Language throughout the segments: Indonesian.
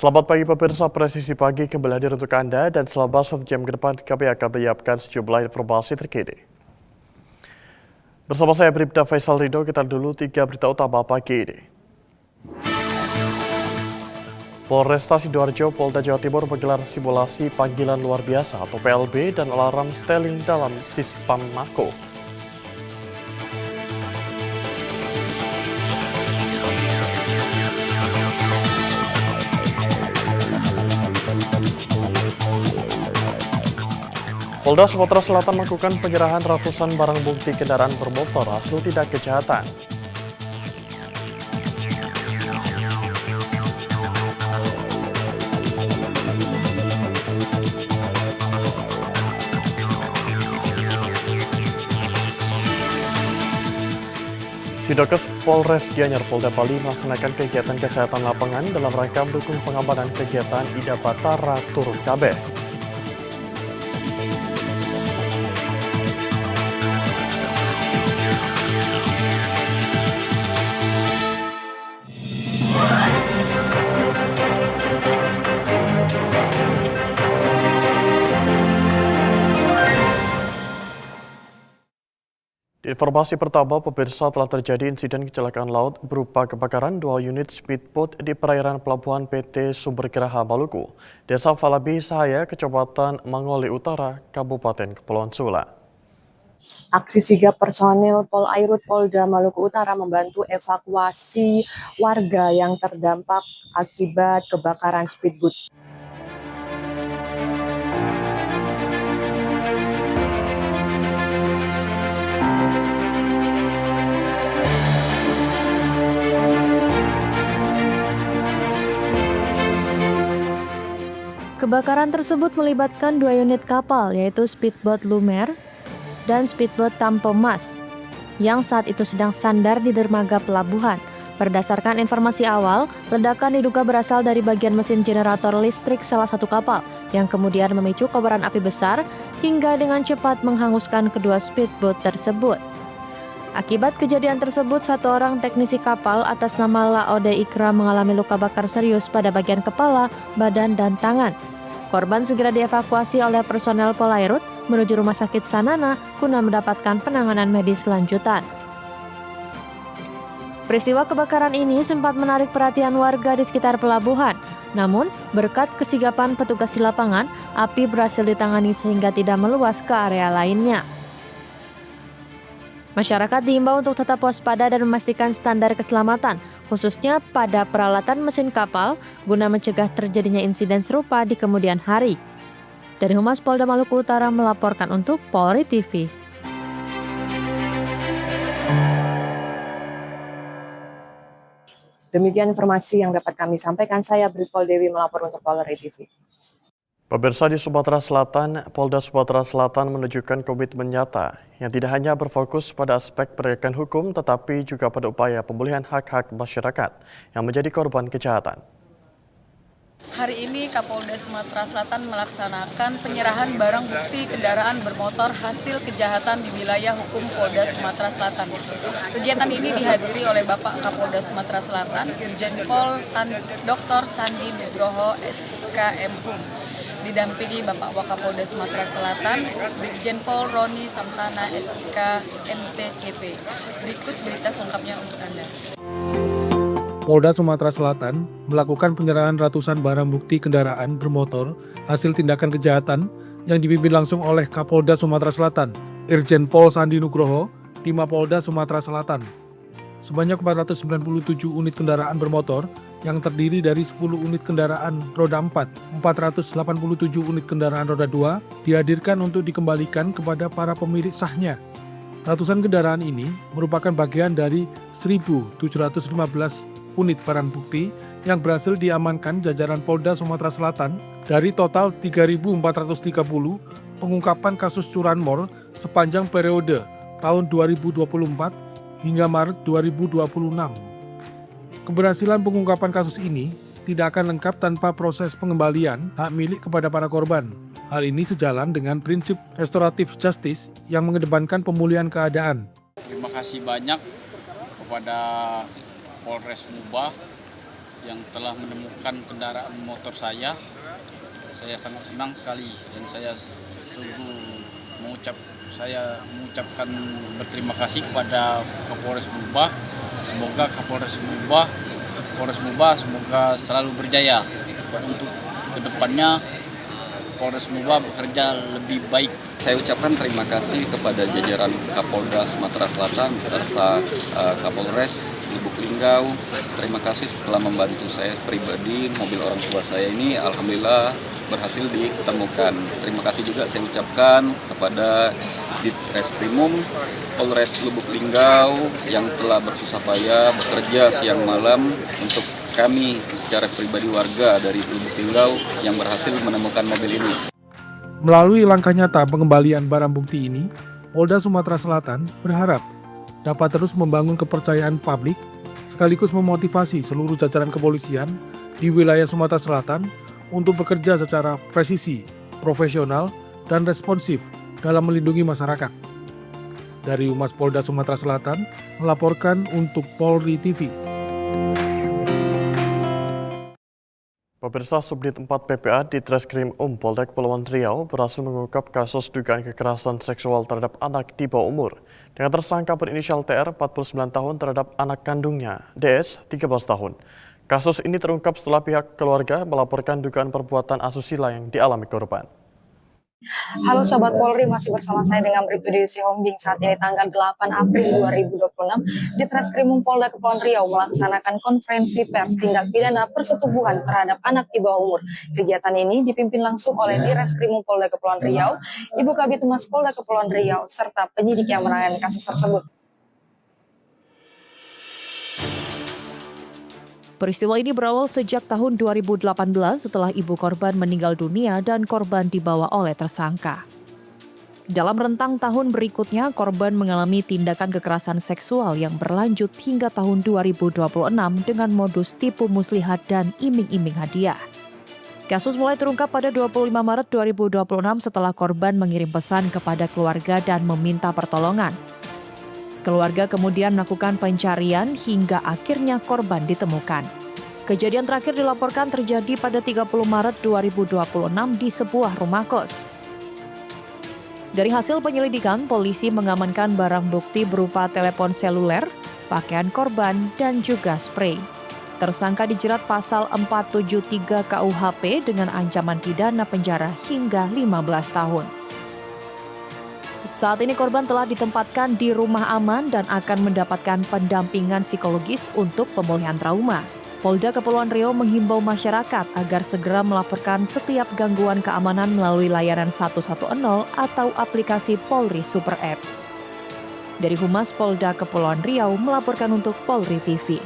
Selamat pagi pemirsa, Presisi Pagi kembali hadir untuk Anda dan selama 1 jam ke depan kami akan menyiapkan sejumlah informasi terkini. Bersama saya Bribda Faisal Ridho, kita dulu 3 berita utama pagi ini. Polresta Sidoarjo, Polda Jawa Timur menggelar simulasi panggilan luar biasa atau PLB dan alarm styling dalam Sispam Mako. Polda Sumatera Selatan melakukan penyerahan ratusan barang bukti kendaraan bermotor hasil tindak kejahatan. Sidokes Polres Gianyar Polda Bali melaksanakan kegiatan kesehatan lapangan dalam rangka mendukung pengamanan kegiatan Ida Batara Turun Kabeh. Di informasi pertama, pemirsa, telah terjadi insiden kecelakaan laut berupa kebakaran 2 unit speedboat di perairan pelabuhan PT Sumber Geraha Maluku, Desa Falabi Sahaya, Kecamatan Mangole Utara, Kabupaten Kepulauan Sula. Aksi sigap personil Polairut Polda Maluku Utara membantu evakuasi warga yang terdampak akibat kebakaran speedboat. Kebakaran tersebut melibatkan 2 unit kapal, yaitu speedboat Lumer dan speedboat Tampomas, yang saat itu sedang sandar di dermaga pelabuhan. Berdasarkan informasi awal, ledakan diduga berasal dari bagian mesin generator listrik salah satu kapal, yang kemudian memicu kobaran api besar hingga dengan cepat menghanguskan kedua speedboat tersebut. Akibat kejadian tersebut, 1 orang teknisi kapal atas nama Laode Ikram mengalami luka bakar serius pada bagian kepala, badan, dan tangan. Korban segera dievakuasi oleh personel Polairut menuju Rumah Sakit Sanana guna mendapatkan penanganan medis lanjutan. Peristiwa kebakaran ini sempat menarik perhatian warga di sekitar pelabuhan. Namun, berkat kesigapan petugas di lapangan, api berhasil ditangani sehingga tidak meluas ke area lainnya. Masyarakat diimbau untuk tetap waspada dan memastikan standar keselamatan, khususnya pada peralatan mesin kapal, guna mencegah terjadinya insiden serupa di kemudian hari. Dari Humas Polda Maluku Utara melaporkan untuk Polri TV. Demikian informasi yang dapat kami sampaikan. Saya Bripol Dewi melapor untuk Polri TV. Pemirsa, di Sumatera Selatan, Polda Sumatera Selatan menunjukkan komitmen nyata yang tidak hanya berfokus pada aspek penegakan hukum, tetapi juga pada upaya pemulihan hak-hak masyarakat yang menjadi korban kejahatan. Hari ini Kapolda Sumatera Selatan melaksanakan penyerahan barang bukti kendaraan bermotor hasil kejahatan di wilayah hukum Polda Sumatera Selatan. Kegiatan ini dihadiri oleh Bapak Kapolda Sumatera Selatan, Irjen Pol Dr. Sandi Nugroho SIK MHum, didampingi Bapak Wakapolda Sumatera Selatan, Brigjen Pol Roni Samtana SIK MTCP. Berikut berita selengkapnya untuk Anda. Polda Sumatera Selatan melakukan penyerahan ratusan barang bukti kendaraan bermotor hasil tindakan kejahatan yang dipimpin langsung oleh Kapolda Sumatera Selatan, Irjen Pol Sandi Nugroho, di Mapolda Sumatera Selatan. Sebanyak 497 unit kendaraan bermotor yang terdiri dari 10 unit kendaraan roda 4, 487 unit kendaraan roda 2 dihadirkan untuk dikembalikan kepada para pemilik sahnya. Ratusan kendaraan ini merupakan bagian dari 1.715 unit barang bukti yang berhasil diamankan jajaran Polda Sumatera Selatan dari total 3.430 pengungkapan kasus curanmor sepanjang periode tahun 2024 hingga Maret 2026. Keberhasilan pengungkapan kasus ini tidak akan lengkap tanpa proses pengembalian hak milik kepada para korban. Hal ini sejalan dengan prinsip restoratif justice yang mengedepankan pemulihan keadaan. Terima kasih banyak kepada Polres Mubah yang telah menemukan kendaraan motor saya. Saya sangat senang sekali dan saya mengucapkan berterima kasih kepada Kapolres Mubah. Semoga Kapolres Mubah semoga selalu berjaya untuk kedepannya. Polres Mubah bekerja lebih baik. Saya ucapkan terima kasih kepada jajaran Kapolda Sumatera Selatan serta Kapolres Lubuk Linggau. Terima kasih telah membantu saya pribadi, mobil orang tua saya ini alhamdulillah berhasil ditemukan. Terima kasih juga saya ucapkan kepada Ditreskrimum Polres Lubuk Linggau yang telah bersusah payah bekerja siang malam untuk kami secara pribadi warga dari Lubuk Linggau yang berhasil menemukan mobil ini. Melalui langkah nyata pengembalian barang bukti ini, Polda Sumatera Selatan berharap dapat terus membangun kepercayaan publik sekaligus memotivasi seluruh jajaran kepolisian di wilayah Sumatera Selatan untuk bekerja secara presisi, profesional, dan responsif dalam melindungi masyarakat. Dari Humas Polda Sumatera Selatan melaporkan untuk Polri TV. Pemirsa, Subdit 4 PPA di Treskrim Polda Kepulauan Riau berhasil mengungkap kasus dugaan kekerasan seksual terhadap anak di bawah umur dengan tersangka berinisial TR 49 tahun terhadap anak kandungnya DS 13 tahun. Kasus ini terungkap setelah pihak keluarga melaporkan dugaan perbuatan asusila yang dialami korban. Halo Sobat Polri, masih bersama saya dengan Bribtu Dewi Sihombing. Saat ini tanggal 8 April 2026, di Treskrimum Polda Kepulauan Riau melaksanakan konferensi pers tindak pidana persetubuhan terhadap anak di bawah umur. Kegiatan ini dipimpin langsung oleh Direskrimum Polda Kepulauan Riau, Ibu Kabid Humas Polda Kepulauan Riau, serta penyidik yang menangani kasus tersebut. Peristiwa ini berawal sejak tahun 2018 setelah ibu korban meninggal dunia dan korban dibawa oleh tersangka. Dalam rentang tahun berikutnya, korban mengalami tindakan kekerasan seksual yang berlanjut hingga tahun 2026 dengan modus tipu muslihat dan iming-iming hadiah. Kasus mulai terungkap pada 25 Maret 2026 setelah korban mengirim pesan kepada keluarga dan meminta pertolongan. Keluarga kemudian melakukan pencarian hingga akhirnya korban ditemukan. Kejadian terakhir dilaporkan terjadi pada 30 Maret 2026 di sebuah rumah kos. Dari hasil penyelidikan, polisi mengamankan barang bukti berupa telepon seluler, pakaian korban, dan juga spray. Tersangka dijerat pasal 473 KUHP dengan ancaman pidana penjara hingga 15 tahun. Saat ini korban telah ditempatkan di rumah aman dan akan mendapatkan pendampingan psikologis untuk pemulihan trauma. Polda Kepulauan Riau menghimbau masyarakat agar segera melaporkan setiap gangguan keamanan melalui layanan 110 atau aplikasi Polri Super Apps. Dari Humas Polda Kepulauan Riau melaporkan untuk Polri TV.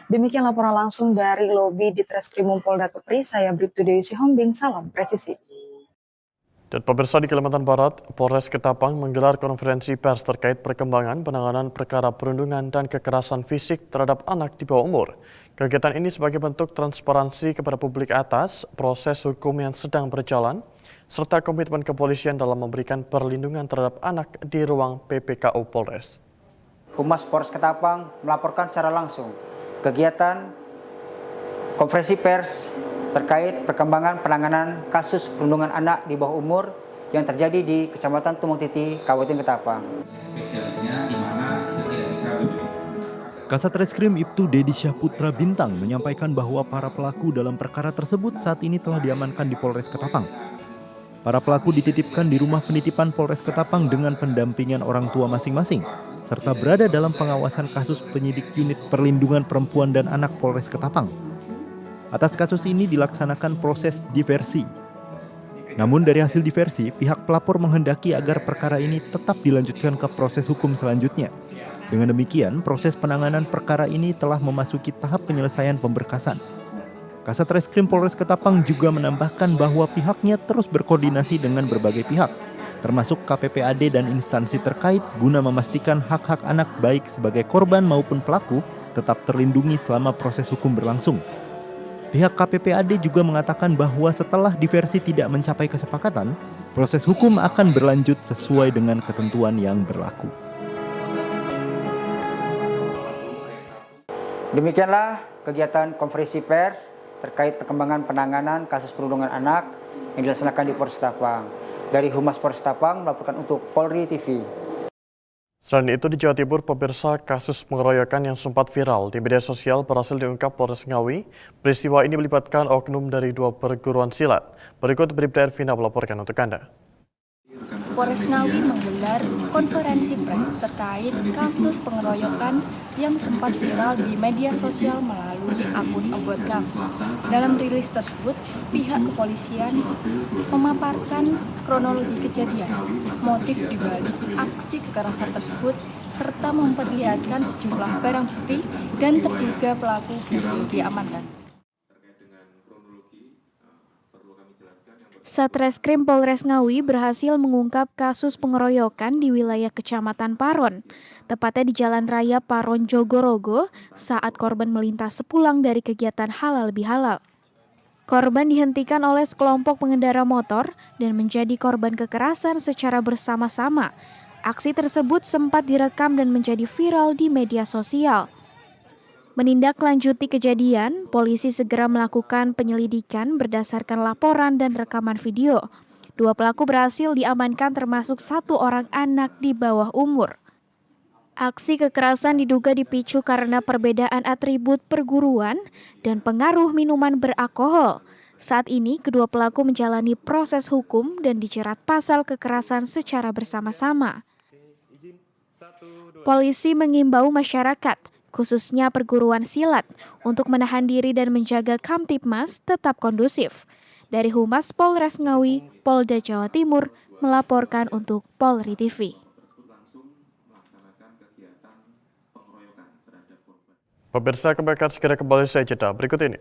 Demikian laporan langsung dari lobi di Treskrimum Polda Kepri. Saya Bribtu Dewi Sihombing, salam presisi. Dan pemirsa, di Kalimantan Barat, Polres Ketapang menggelar konferensi pers terkait perkembangan penanganan perkara perundungan dan kekerasan fisik terhadap anak di bawah umur. Kegiatan ini sebagai bentuk transparansi kepada publik atas proses hukum yang sedang berjalan, serta komitmen kepolisian dalam memberikan perlindungan terhadap anak di ruang PPKU Polres. Humas Polres Ketapang melaporkan secara langsung kegiatan konferensi pers terkait perkembangan penanganan kasus perundungan anak di bawah umur yang terjadi di Kecamatan Tumong Titi, Kabupaten Ketapang. Spesialisnya di mana kita tidak bisa. Kasat Reskrim Ibtu Dedi Syahputra Bintang menyampaikan bahwa para pelaku dalam perkara tersebut saat ini telah diamankan di Polres Ketapang. Para pelaku dititipkan di rumah penitipan Polres Ketapang dengan pendampingan orang tua masing-masing, serta berada dalam pengawasan kasus penyidik unit perlindungan perempuan dan anak Polres Ketapang. Atas kasus ini dilaksanakan proses diversi. Namun dari hasil diversi, pihak pelapor menghendaki agar perkara ini tetap dilanjutkan ke proses hukum selanjutnya. Dengan demikian, proses penanganan perkara ini telah memasuki tahap penyelesaian pemberkasan. Kasat Reskrim Polres Ketapang juga menambahkan bahwa pihaknya terus berkoordinasi dengan berbagai pihak, termasuk KPPAD dan instansi terkait guna memastikan hak-hak anak baik sebagai korban maupun pelaku tetap terlindungi selama proses hukum berlangsung. Pihak KPPAD juga mengatakan bahwa setelah diversi tidak mencapai kesepakatan, Proses hukum akan berlanjut sesuai dengan ketentuan yang berlaku. Demikianlah kegiatan konferensi pers terkait perkembangan penanganan kasus perundungan anak yang dilaksanakan di Polres Ketapang. Dari Humas Polres Ketapang melaporkan untuk Polri TV. Selain itu di Jawa Timur, pemirsa, kasus pengeroyokan yang sempat viral di media sosial berhasil diungkap Polres Ngawi. Peristiwa ini melibatkan oknum dari 2 perguruan silat. Berikut Bribda Ervina melaporkan untuk Anda. Polres Ngawi menggelar konferensi pers terkait kasus pengeroyokan yang sempat viral di media sosial melalui akun Obotcam. Dalam rilis tersebut, pihak kepolisian memaparkan kronologi kejadian, motif dibalik aksi kekerasan tersebut, serta memperlihatkan sejumlah barang bukti dan terduga pelaku berhasil diamankan. Satreskrim Polres Ngawi berhasil mengungkap kasus pengeroyokan di wilayah Kecamatan Paron, tepatnya di Jalan Raya Paron Jogorogo saat korban melintas sepulang dari kegiatan halal bihalal. Korban dihentikan oleh sekelompok pengendara motor dan menjadi korban kekerasan secara bersama-sama. Aksi tersebut sempat direkam dan menjadi viral di media sosial. Menindaklanjuti kejadian, polisi segera melakukan penyelidikan berdasarkan laporan dan rekaman video. 2 pelaku berhasil diamankan termasuk 1 orang anak di bawah umur. Aksi kekerasan diduga dipicu karena perbedaan atribut perguruan dan pengaruh minuman beralkohol. Saat ini, kedua pelaku menjalani proses hukum dan dijerat pasal kekerasan secara bersama-sama. Polisi mengimbau masyarakat, khususnya perguruan silat, untuk menahan diri dan menjaga Kamtibmas tetap kondusif. Dari Humas Polres Ngawi, Polda Jawa Timur, melaporkan untuk Polri TV. Pemirsa, kami akan segera kembali usai jeda berikut ini.